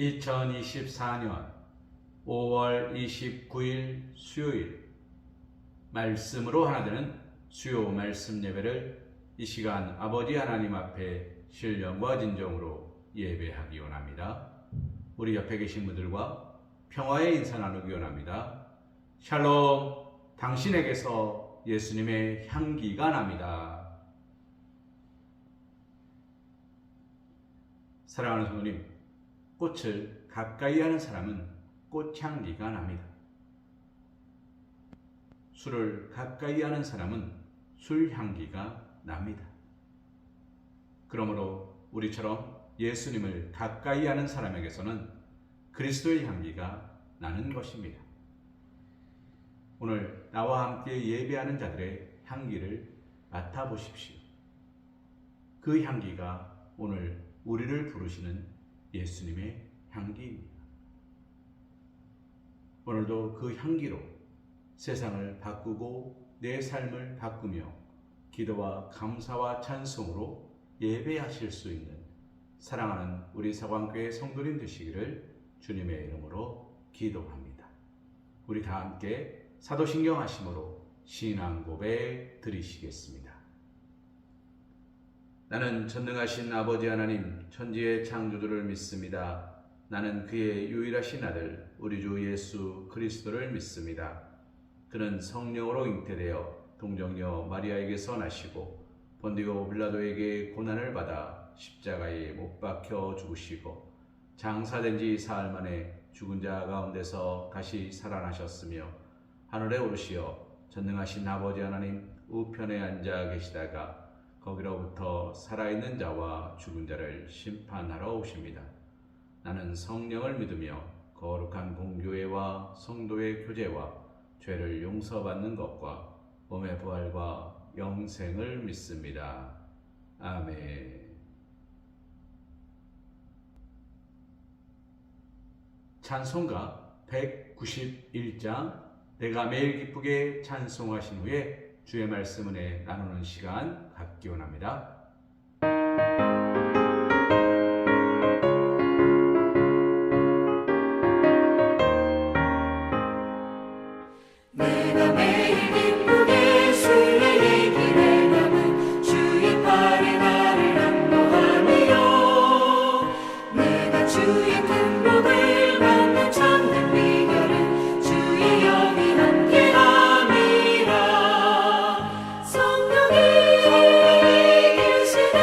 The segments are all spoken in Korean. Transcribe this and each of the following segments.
2024년 5월 29일 수요일 말씀으로 하나 되는 수요 말씀 예배를 이 시간 아버지 하나님 앞에 신령과 진정으로 예배하기 원합니다. 우리 옆에 계신 분들과 평화의 인사 나누기 원합니다. 샬롬, 당신에게서 예수님의 향기가 납니다. 사랑하는 성도님, 꽃을 가까이 하는 사람은 꽃향기가 납니다. 술을 가까이 하는 사람은 술향기가 납니다. 그러므로 우리처럼 예수님을 가까이 하는 사람에게서는 그리스도의 향기가 나는 것입니다. 오늘 나와 함께 예배하는 자들의 향기를 맡아보십시오. 그 향기가 오늘 우리를 부르시는 예수님의 향기입니다. 오늘도 그 향기로 세상을 바꾸고 내 삶을 바꾸며 기도와 감사와 찬송으로 예배하실 수 있는 사랑하는 우리 사광교회 성도님 되시기를 주님의 이름으로 기도합니다. 우리 다 함께 사도신경 하심으로 신앙 고백 드리시겠습니다. 나는 전능하신 아버지 하나님 천지의 창조주를 믿습니다. 나는 그의 유일하신 아들 우리 주 예수 그리스도를 믿습니다. 그는 성령으로 잉태되어 동정녀 마리아에게서 나시고 본디오 빌라도에게 고난을 받아 십자가에 못 박혀 죽으시고 장사된 지 사흘 만에 죽은 자 가운데서 다시 살아나셨으며 하늘에 오르시어 전능하신 아버지 하나님 우편에 앉아 계시다가 거기로부터 살아있는 자와 죽은 자를 심판하러 오십니다. 나는 성령을 믿으며 거룩한 공교회와 성도의 교제와 죄를 용서받는 것과 몸의 부활과 영생을 믿습니다. 아멘. 찬송가 191장 내가 매일 기쁘게 찬송하신 후에 주의 말씀 은혜 나누는 시간 갖기 원합니다. 내가 매일 기쁘게 순례의 길에 남은 주의 팔에 나를 안보하며 내가 주의 큰 복을 받는 참된 비결은 주의 영이 함께함이라. 성령이 계시네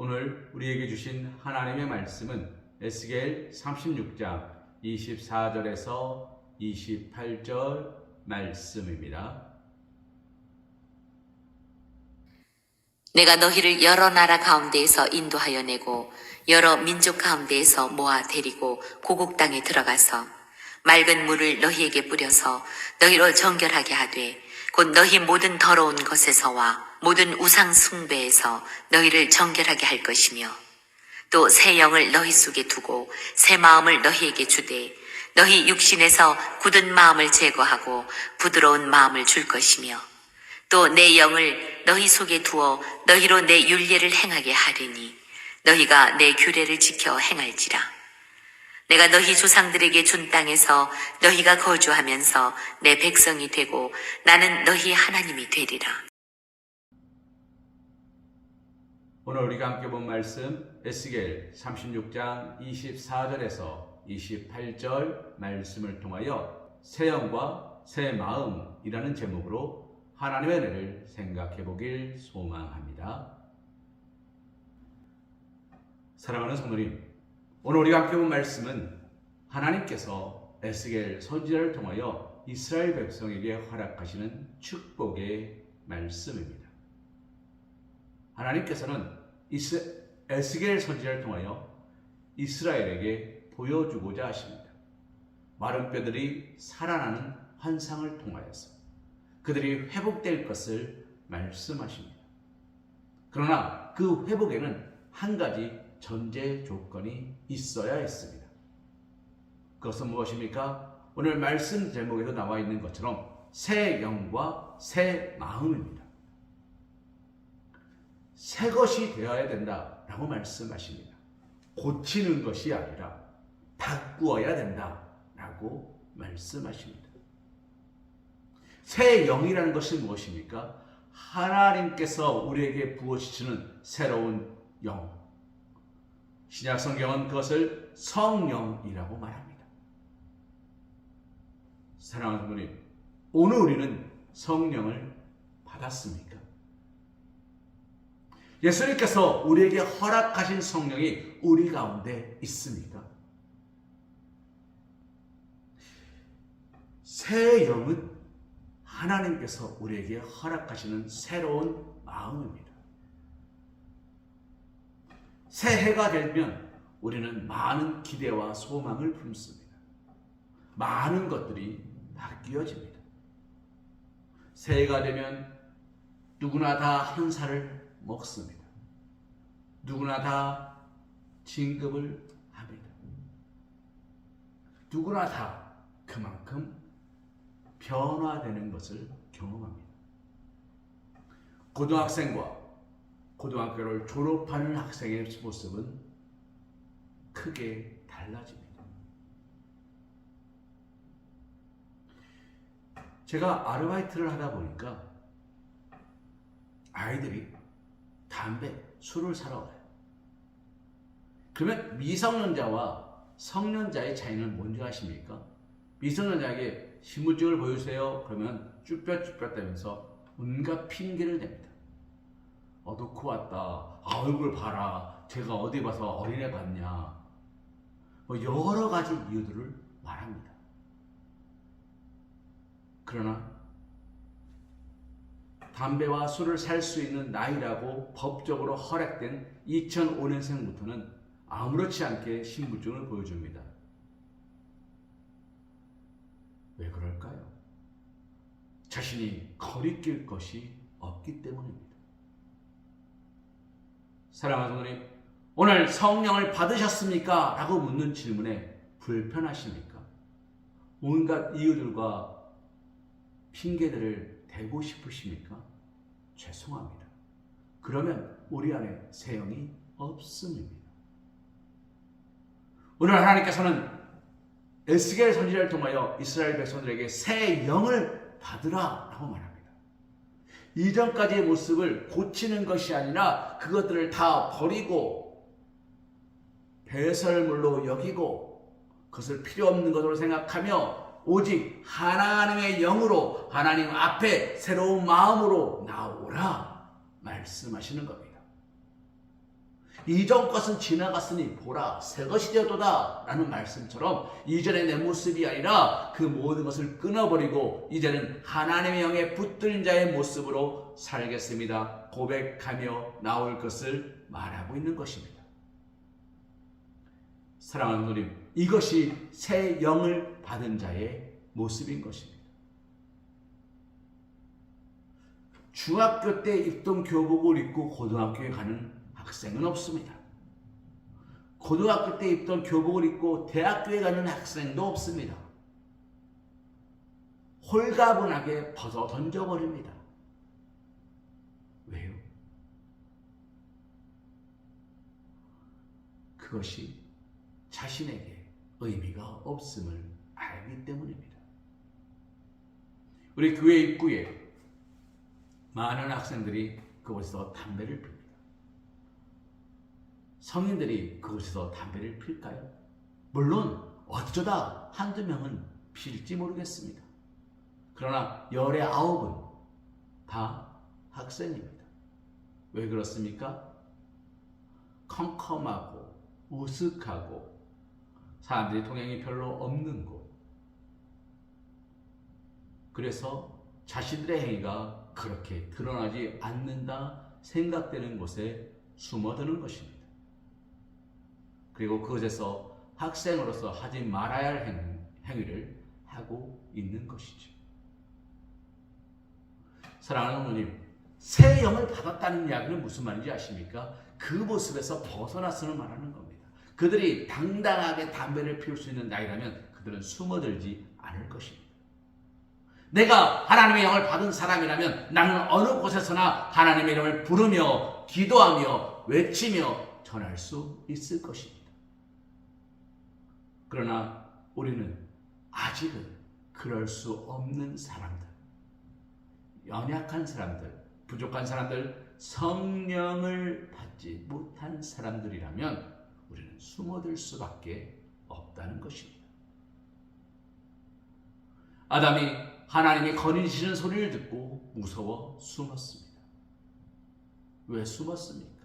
오늘 우리에게 주신 하나님의 말씀은 에스겔 36장 24절에서 28절 말씀입니다. 내가 너희를 여러 나라 가운데에서 인도하여 내고 여러 민족 가운데에서 모아 데리고 고국 땅에 들어가서 맑은 물을 너희에게 뿌려서 너희로 정결하게 하되 곧 너희 모든 더러운 것에서와 모든 우상 숭배에서 너희를 정결하게 할 것이며 또 새 영을 너희 속에 두고 새 마음을 너희에게 주되 너희 육신에서 굳은 마음을 제거하고 부드러운 마음을 줄 것이며 또 내 영을 너희 속에 두어 너희로 내 율례를 행하게 하리니 너희가 내 규례를 지켜 행할지라. 내가 너희 조상들에게 준 땅에서 너희가 거주하면서 내 백성이 되고 나는 너희 하나님이 되리라. 오늘 우리가 함께 본 말씀 에스겔 36장 24절에서 28절 말씀을 통하여 새 영과 새 마음이라는 제목으로 하나님의 은혜를 생각해 보길 소망합니다. 사랑하는 성도님, 오늘 우리가 함께 본 말씀은 하나님께서 에스겔 선지자를 통하여 이스라엘 백성에게 허락하시는 축복의 말씀입니다. 하나님께서는 에스겔 선지자를 통하여 이스라엘에게 보여주고자 하십니다. 마른 뼈들이 살아나는 환상을 통하여서 그들이 회복될 것을 말씀하십니다. 그러나 그 회복에는 한 가지 전제 조건이 있어야 했습니다. 그것은 무엇입니까? 오늘 말씀 제목에도 나와 있는 것처럼 새 영과 새 마음입니다. 새 것이 되어야 된다라고 말씀하십니다. 고치는 것이 아니라 바꾸어야 된다라고 말씀하십니다. 새 영이라는 것이 무엇입니까? 하나님께서 우리에게 부어주시는 새로운 영. 신약 성경은 그것을 성령이라고 말합니다. 사랑하는 분님, 오늘 우리는 성령을 받았습니까? 예수님께서 우리에게 허락하신 성령이 우리 가운데 있습니까? 새 영은 하나님께서 우리에게 허락하시는 새로운 마음입니다. 새해가 되면 우리는 많은 기대와 소망을 품습니다. 많은 것들이 바뀌어집니다. 새해가 되면 누구나 다 한 살을 먹습니다. 누구나 다 진급을 합니다. 누구나 다 그만큼 변화되는 것을 경험합니다. 고등학생과 고등학교를 졸업하는 학생의 모습은 크게 달라집니다. 제가 아르바이트를 하다 보니까 아이들이 담배, 술을 사러 가요. 그러면 미성년자와 성년자의 차이는 뭔지 아십니까? 미성년자에게 신분증을 보여주세요. 그러면 쭈뼛쭈뼛대면서 온갖 핑계를 댑니다. 놓고 왔다. 얼굴 봐라. 제가 어디 봐서 어린애 같냐. 여러 가지 이유들을 말합니다. 그러나 담배와 술을 살 수 있는 나이라고 법적으로 허락된 2005년생부터는 아무렇지 않게 신분증을 보여줍니다. 왜 그럴까요? 자신이 거리낄 것이 없기 때문입니다. 사랑하는 성도님, 오늘 성령을 받으셨습니까? 라고 묻는 질문에 불편하십니까? 온갖 이유들과 핑계들을 대고 싶으십니까? 죄송합니다. 그러면 우리 안에 새 영이 없음입니다. 오늘 하나님께서는 에스겔 선지자를 통하여 이스라엘 백성들에게 새 영을 받으라 라고 말합니다. 이전까지의 모습을 고치는 것이 아니라 그것들을 다 버리고 배설물로 여기고 그것을 필요 없는 것으로 생각하며 오직 하나님의 영으로 하나님 앞에 새로운 마음으로 나오라 말씀하시는 겁니다. 이전 것은 지나갔으니 보라 새 것이 되었도다 라는 말씀처럼 이전의 내 모습이 아니라 그 모든 것을 끊어버리고 이제는 하나님의 영에 붙들린 자의 모습으로 살겠습니다 고백하며 나올 것을 말하고 있는 것입니다. 사랑하는 누님, 이것이 새 영을 받은 자의 모습인 것입니다. 중학교 때 입던 교복을 입고 고등학교에 가는 학생은 없습니다. 고등학교 때 입던 교복을 입고 대학교에 가는 학생도 없습니다. 홀가분하게 벗어 던져버립니다. 왜요? 그것이 자신에게 의미가 없음을 알기 때문입니다. 우리 교회 입구에 많은 학생들이 그곳에서 담배를 핍니다. 성인들이 그곳에서 담배를 필까요? 물론 어쩌다 한두 명은 필지 모르겠습니다. 그러나 열의 9은 다 학생입니다. 왜 그렇습니까? 컴컴하고 우스하고 사람들이 통행이 별로 없는 곳. 그래서 자신들의 행위가 그렇게 드러나지 않는다 생각되는 곳에 숨어드는 것입니다. 그리고 그것에서 학생으로서 하지 말아야 할 행위를 하고 있는 것이죠. 사랑하는 어머님, 새 영을 받았다는 이야기는 무슨 말인지 아십니까? 그 모습에서 벗어났음을 말하는 겁니다. 그들이 당당하게 담배를 피울 수 있는 나이라면 그들은 숨어들지 않을 것입니다. 내가 하나님의 영을 받은 사람이라면 나는 어느 곳에서나 하나님의 이름을 부르며 기도하며 외치며 전할 수 있을 것입니다. 그러나 우리는 아직은 그럴 수 없는 사람들, 연약한 사람들, 부족한 사람들, 성령을 받지 못한 사람들이라면 우리는 숨어들 수밖에 없다는 것입니다. 아담이 하나님이 거느리시는 소리를 듣고 무서워 숨었습니다. 왜 숨었습니까?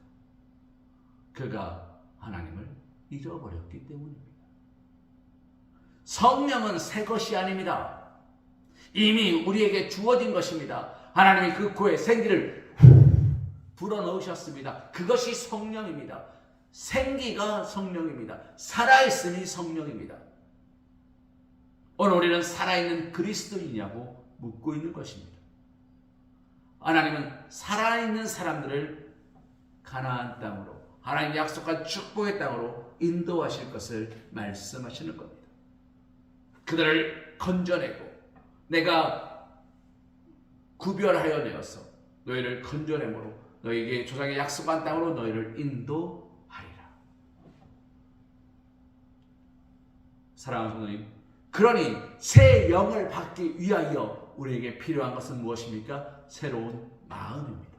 그가 하나님을 잊어버렸기 때문입니다. 성령은 새 것이 아닙니다. 이미 우리에게 주어진 것입니다. 하나님이 그 코에 생기를 불어넣으셨습니다. 그것이 성령입니다. 생기가 성령입니다. 살아있음이 성령입니다. 오늘 우리는 살아있는 그리스도이냐고 묻고 있는 것입니다. 하나님은 살아있는 사람들을 가나안 땅으로, 하나님의 약속한 축복의 땅으로 인도하실 것을 말씀하시는 겁니다. 그들을 건져내고 내가 구별하여 내어서 너희를 건져내므로 너희에게 조상의 약속한 땅으로 너희를 인도하리라. 사랑하는 성도님, 그러니 새 영을 받기 위하여 우리에게 필요한 것은 무엇입니까? 새로운 마음입니다.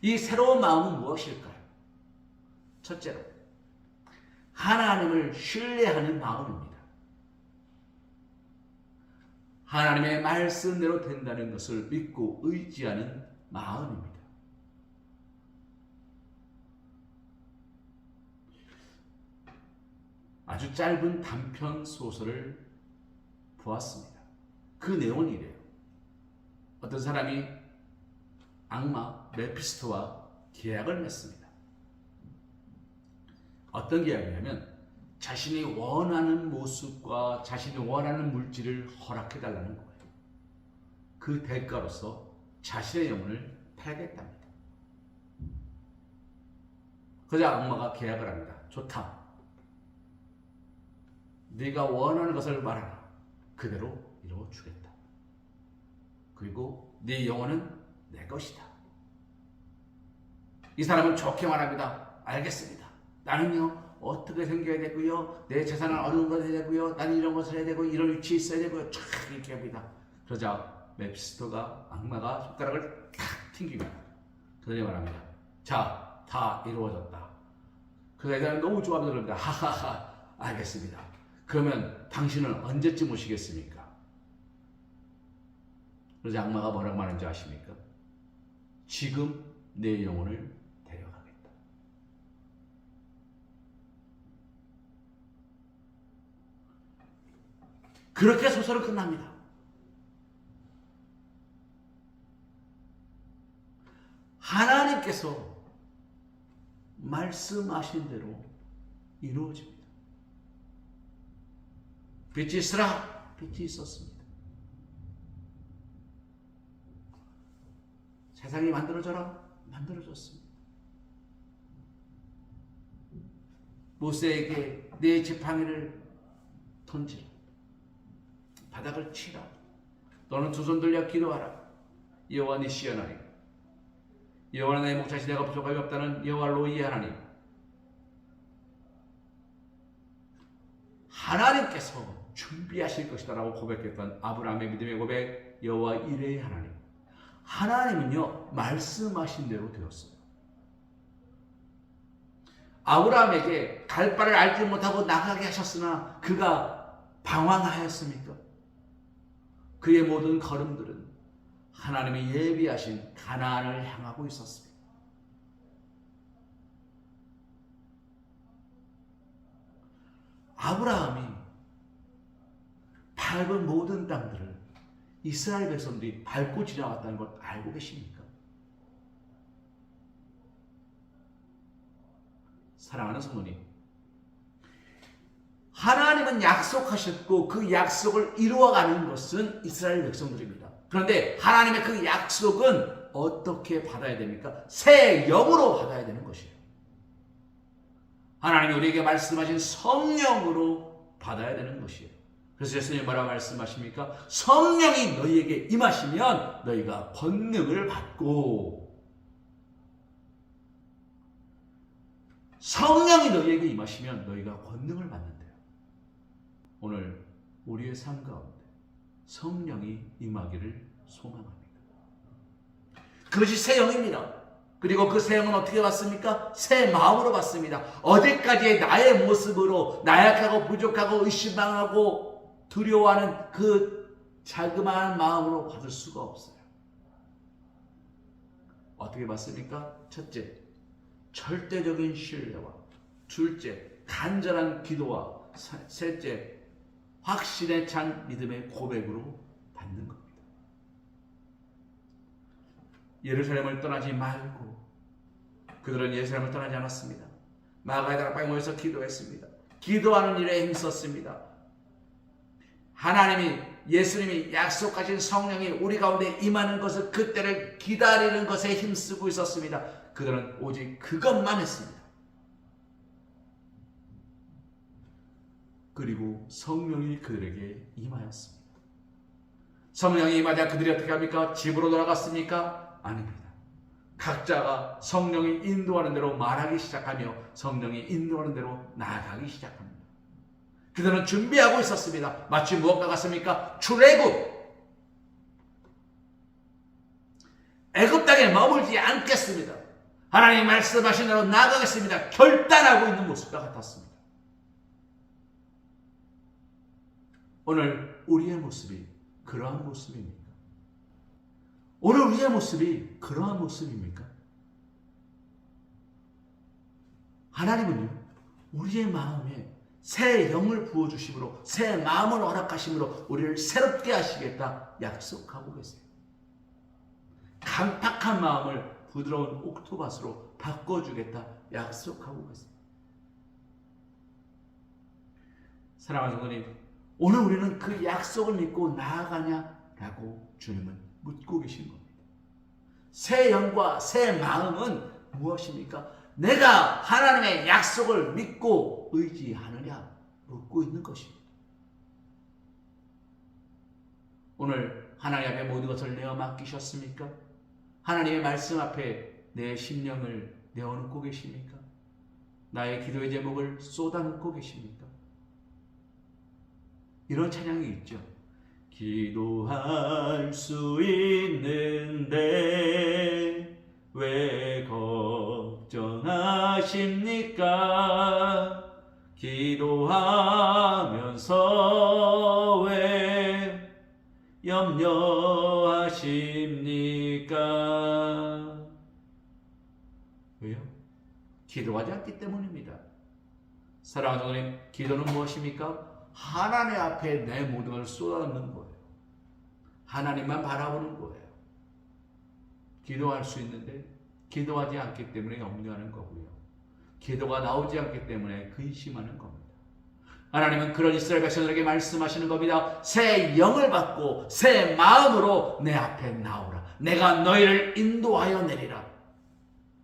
이 새로운 마음은 무엇일까요? 첫째로 하나님을 신뢰하는 마음입니다. 하나님의 말씀대로 된다는 것을 믿고 의지하는 마음입니다. 아주 짧은 단편 소설을 보았습니다. 그 내용은 이래요. 어떤 사람이 악마 메피스토와 계약을 맺습니다. 어떤 계약이냐면 자신이 원하는 모습과 자신이 원하는 물질을 허락해달라는 거예요. 그 대가로서 자신의 영혼을 팔겠답니다. 그러자 악마가 계약을 합니다. 좋다. 네가 원하는 것을 말하라. 그대로 이루어주겠다. 그리고 네 영혼은 내 것이다. 이 사람은 좋게 말합니다. 알겠습니다. 나는요 어떻게 생겨야 되고요, 내 재산은 어느 것을 해야 되고요, 나는 이런 것을 해야 되고 이런 위치에 있어야 되고요, 쫙 이렇게 합니다. 그러자 메피스토가, 악마가 손가락을 탁 튕깁니다. 그러자 말합니다. 자, 다 이루어졌다. 그 애들은 너무 좋아하면서 그럽니다. 하하하, 알겠습니다. 그러면 당신은 언제쯤 오시겠습니까? 그러자 악마가 뭐라고 말하는지 아십니까? 지금 내 영혼을 데려가겠다. 그렇게 소설은 끝납니다. 하나님께서 말씀하신 대로 이루어집니다. 빛이 있으라, 빛이 있었습니다. 세상이 만들어져라, 만들어졌습니다. 모세에게 네 지팡이를 던지라, 바닥을 치라, 너는 두 손 들려 기도하라. 여호와 니시 하나님, 여호와 나의 목자시 내가 부족함이 없다는 여호와 로이 하나님, 하나님께서 준비하실 것이다라고 고백했던 아브라함의 믿음의 고백, 여호와 이레의 하나님, 하나님은요 말씀하신 대로 되었어요. 아브라함에게 갈 바를 알지 못하고 나가게 하셨으나 그가 방황하였습니까? 그의 모든 걸음들은 하나님이 예비하신 가나안을 향하고 있었습니다. 아브라함이 밟은 모든 땅들을 이스라엘 백성들이 밟고 지나왔다는 걸 알고 계십니까? 사랑하는 성도님, 하나님은 약속하셨고 그 약속을 이루어가는 것은 이스라엘 백성들입니다. 그런데 하나님의 그 약속은 어떻게 받아야 됩니까? 새 영으로 받아야 되는 것이에요. 하나님이 우리에게 말씀하신 성령으로 받아야 되는 것이에요. 그래서 예수님이 뭐라고 말씀하십니까? 성령이 너희에게 임하시면 너희가 권능을 받고, 성령이 너희에게 임하시면 너희가 권능을 받는데요. 오늘 우리의 삶 가운데 성령이 임하기를 소망합니다. 그것이 새 영입니다. 그리고 그 새 영은 어떻게 받습니까? 새 마음으로 받습니다. 어디까지의 나의 모습으로 나약하고 부족하고 의심망하고 두려워하는 그 자그마한 마음으로 받을 수가 없어요. 어떻게 받습니까? 첫째, 절대적인 신뢰와, 둘째, 간절한 기도와, 셋째, 확신에 찬 믿음의 고백으로 받는 겁니다. 예루살렘을 떠나지 말고, 그들은 예루살렘을 떠나지 않았습니다. 마가의 다락방에 모여서 기도했습니다. 기도하는 일에 힘썼습니다. 하나님이, 예수님이 약속하신 성령이 우리 가운데 임하는 것을, 그때를 기다리는 것에 힘쓰고 있었습니다. 그들은 오직 그것만 했습니다. 그리고 성령이 그들에게 임하였습니다. 성령이 임하자 그들이 어떻게 합니까? 집으로 돌아갔습니까? 아닙니다. 각자가 성령이 인도하는 대로 말하기 시작하며 성령이 인도하는 대로 나아가기 시작합니다. 그들은 준비하고 있었습니다. 마치 무엇과 같습니까? 출애굽. 애굽 땅에 머물지 않겠습니다. 하나님 말씀하신 대로 나아가겠습니다. 결단하고 있는 모습과 같았습니다. 오늘 우리의 모습이 그러한 모습입니까? 오늘 우리의 모습이 그러한 모습입니까? 하나님은요, 우리의 마음에 새 영을 부어주심으로, 새 마음을 허락하심으로 우리를 새롭게 하시겠다 약속하고 계세요. 강팍한 마음을 부드러운 옥토밭으로 바꿔주겠다 약속하고 계세요. 사랑하는 성도님, 오늘 우리는 그 약속을 믿고 나아가냐라고 주님은 묻고 계신 겁니다. 새 영과 새 마음은 무엇입니까? 내가 하나님의 약속을 믿고 의지하느냐 묻고 있는 것입니다. 오늘 하나님 앞에 모든 것을 내어 맡기셨습니까? 하나님의 말씀 앞에 내 심령을 내어놓고 계십니까? 나의 기도의 제목을 쏟아놓고 계십니까? 이런 찬양이 있죠. 기도할 수 있는데 왜 걱정하십니까? 기도하면서 왜 염려하십니까? 왜요? 기도하지 않기 때문입니다. 사랑하는 성도님, 기도는 무엇입니까? 하나님 앞에 내 모든 걸 쏟아놓는 거예요. 하나님만 바라보는 거예요. 기도할 수 있는데 기도하지 않기 때문에 염려하는 거고요. 기도가 나오지 않기 때문에 근심하는 겁니다. 하나님은 그런 이스라엘 백성들에게 말씀하시는 겁니다. 새 영을 받고 새 마음으로 내 앞에 나오라. 내가 너희를 인도하여 내리라.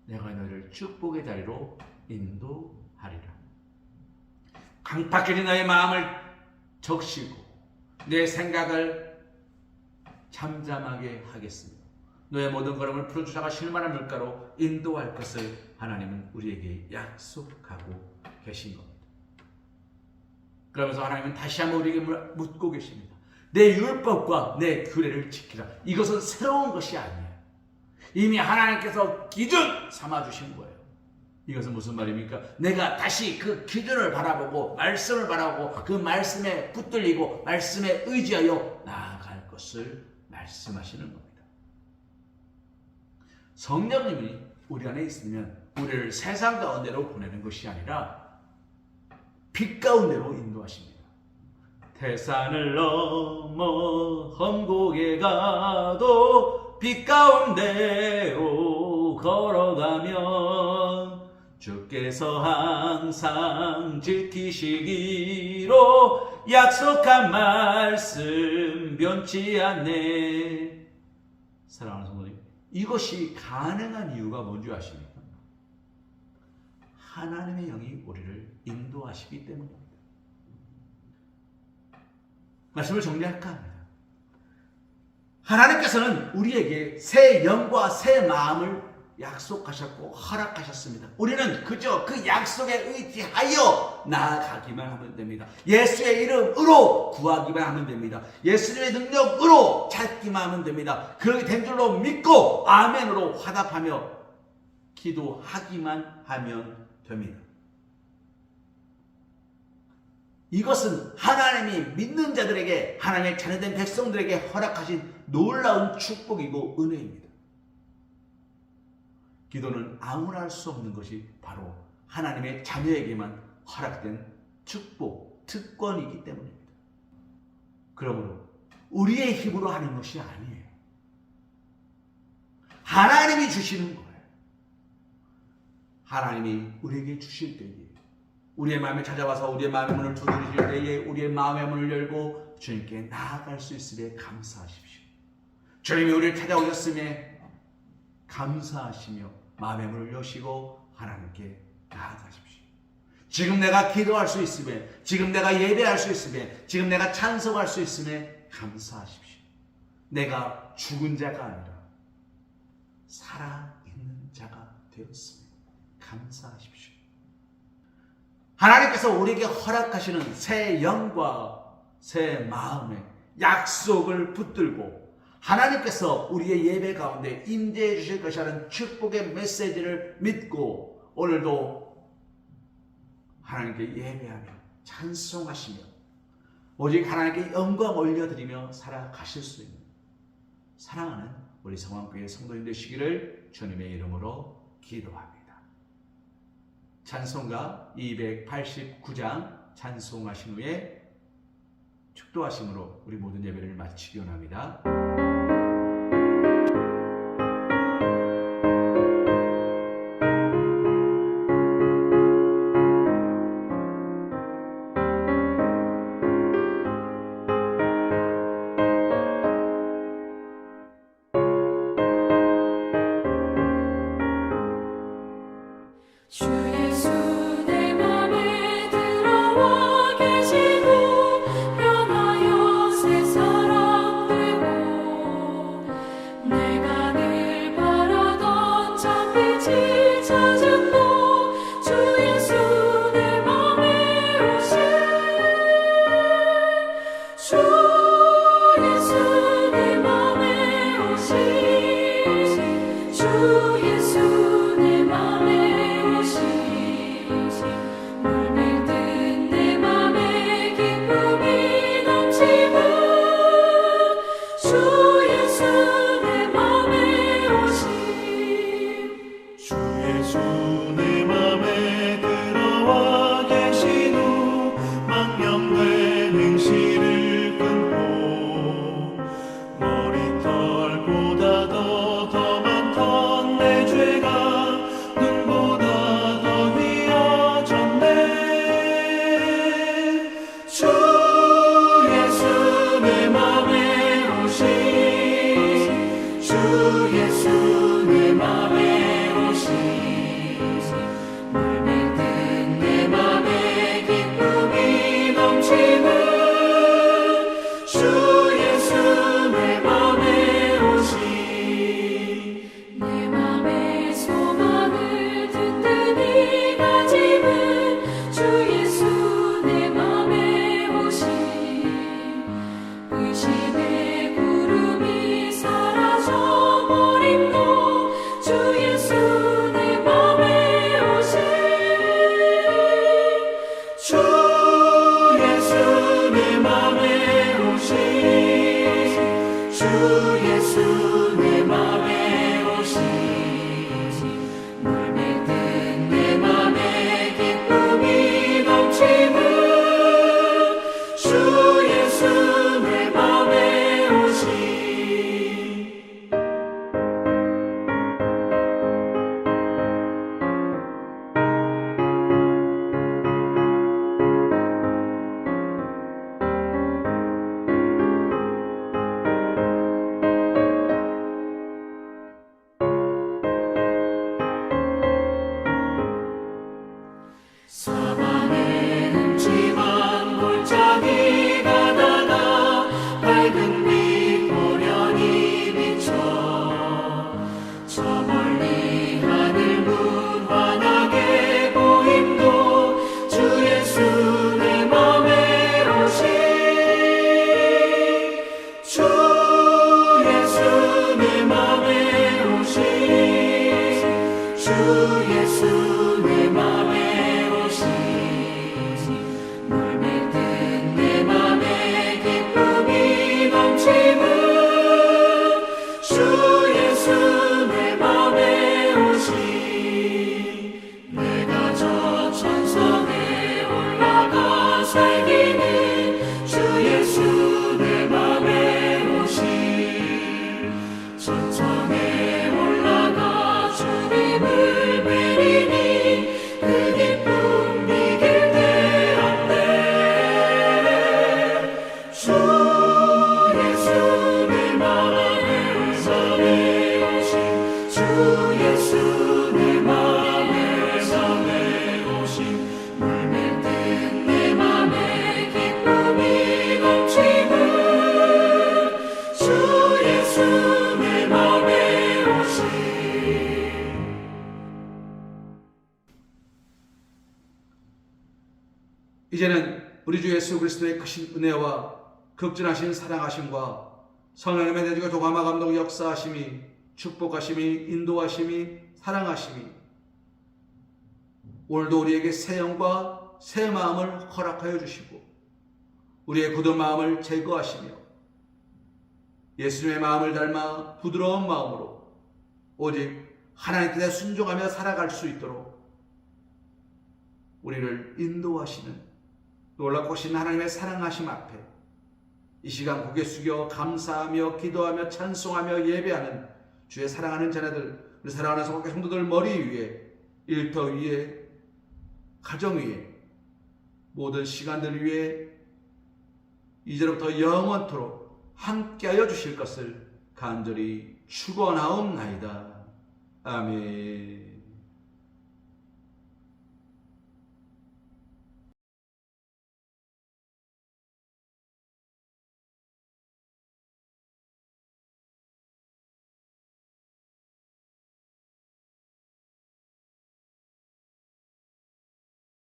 내가 너희를 축복의 자리로 인도하리라. 강팍해진 너의 마음을 적시고 내 생각을 잠잠하게 하겠습니다. 너의 모든 걸음을 풀어주사가 실만한 물가로 인도할 것을 하나님은 우리에게 약속하고 계신 겁니다. 그러면서 하나님은 다시 한번 우리에게 묻고 계십니다. 내 율법과 내 규례를 지키라. 이것은 새로운 것이 아니에요. 이미 하나님께서 기준 삼아주신 거예요. 이것은 무슨 말입니까? 내가 다시 그 기준을 바라보고 말씀을 바라보고 그 말씀에 붙들리고 말씀에 의지하여 나아갈 것을 말씀하시는 겁니다. 성령님이 우리 안에 있으면 우리를 세상 가운데로 보내는 것이 아니라 빛 가운데로 인도하십니다. 태산을 넘어 험곡에 가도 빛 가운데로 걸어가면 주께서 항상 지키시기로 약속한 말씀 변치 않네. 사랑하는 성도님, 이것이 가능한 이유가 뭔지 아십니까? 하나님의 영이 우리를 인도하시기 때문입니다. 말씀을 정리할까 합니다. 하나님께서는 우리에게 새 영과 새 마음을 약속하셨고 허락하셨습니다. 우리는 그저 그 약속에 의지하여 나아가기만 하면 됩니다. 예수의 이름으로 구하기만 하면 됩니다. 예수님의 능력으로 찾기만 하면 됩니다. 그렇게 된 줄로 믿고 아멘으로 화답하며 기도하기만 하면 됩니다. 이것은 하나님이 믿는 자들에게, 하나님의 자녀된 백성들에게 허락하신 놀라운 축복이고 은혜입니다. 기도는 아무나 할 수 없는 것이 바로 하나님의 자녀에게만 허락된 축복, 특권이기 때문입니다. 그러므로 우리의 힘으로 하는 것이 아니에요. 하나님이 주시는 거예요. 하나님이 우리에게 주실 때에 우리의 마음에 찾아와서 우리의 마음의 문을 두드리실 때에 우리의 마음의 문을 열고 주님께 나아갈 수 있음에 감사하십시오. 주님이 우리를 찾아오셨음에 감사하시며 마음의 문을 여시고 하나님께 나아가십시오. 지금 내가 기도할 수 있음에, 지금 내가 예배할 수 있음에, 지금 내가 찬송할 수 있음에 감사하십시오. 내가 죽은 자가 아니라 살아있는 자가 되었습니다. 감사하십시오. 하나님께서 우리에게 허락하시는 새 영과 새 마음의 약속을 붙들고 하나님께서 우리의 예배 가운데 임재해 주실 것이라는 축복의 메시지를 믿고 오늘도 하나님께 예배하며 찬송하시며 오직 하나님께 영광 올려드리며 살아가실 수 있는 사랑하는 우리 성황교회 성도님 되시기를 주님의 이름으로 기도합니다. 찬송가 289장 찬송하신 후에 축도하심으로 우리 모든 예배를 마치기 원합니다. 주 예수 내 맘에 들어와 계시고 변하여 새 사람 되고 내가 늘 바라던 참빛을 찾았고 주 예수 내 맘에 오신 주 예수 내 맘에 오신 주 예수 내 맘에 오신 사방에 음침한 골짜기가 나가 밝은 빛 고련히 비춰 저 멀리 하늘 무한하게 보임도 주 예수 내 맘에 오시 주 예수 내 맘에 오시 주 예수 내 맘에 오시 물밀 듯 내 맘에 기쁨이 넘치는 주 예수 내 맘에 오시 내가 저 천성에 올라가 살기는 주 예수 내 맘에 오시 천성에 올라가 주님을 뵈리니 그 기쁨 이길 때였네 주 예수 내 맘에 오신 주 예수 내 맘에 오신 물밀 듯 내 맘에 기쁨이 넘치는 주 예수 내 맘에 오신 이제는 우리 주 예수 그리스도의 크신 은혜와 극진하신 사랑하심과 성령님의 내주가 도감화 감동 역사하심이 축복하심이 인도하심이 사랑하심이 오늘도 우리에게 새 영과 새 마음을 허락하여 주시고 우리의 굳은 마음을 제거하시며 예수님의 마음을 닮아 부드러운 마음으로 오직 하나님 뜻에 순종하며 살아갈 수 있도록 우리를 인도하시는 놀랍고 신 하나님의 사랑하심 앞에 이 시간 고개 숙여 감사하며 기도하며 찬송하며 예배하는 주의 사랑하는 자녀들, 우리 사랑하는 성도의 성도들 머리 위에, 일터 위에, 가정 위에, 모든 시간들 위에 이제로부터 영원토록 함께하여 주실 것을 간절히 축원하옵나이다. 아멘.